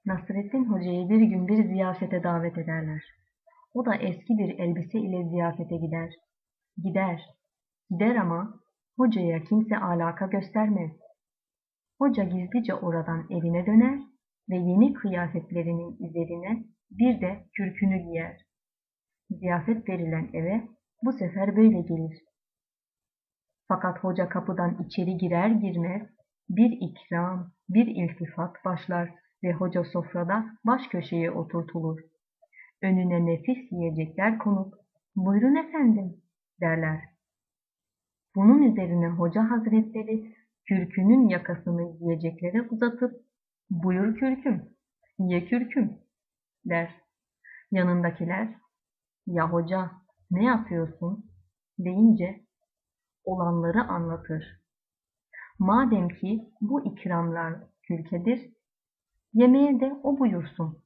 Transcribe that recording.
Nasrettin Hoca'yı bir gün bir ziyafete davet ederler. O da eski bir elbise ile ziyafete gider. Gider, gider ama hocaya kimse alaka göstermez. Hoca gizlice oradan evine döner ve yeni kıyafetlerinin üzerine bir de kürkünü giyer. Ziyafet verilen eve bu sefer böyle gelir. Fakat hoca kapıdan içeri girer girmez bir ikram, bir iltifat başlar ve hoca sofrada baş köşeye oturtulur. Önüne nefis yiyecekler konup, "Buyurun efendim," derler. Bunun üzerine hoca hazretleri kürkünün yakasını yiyeceklere uzatıp, "Buyur kürküm, ye kürküm," der. Yanındakiler, "Ya hoca, ne yapıyorsun?" deyince olanları anlatır. Madem ki bu ikramlar kürkedir, yemeğe de o buyursun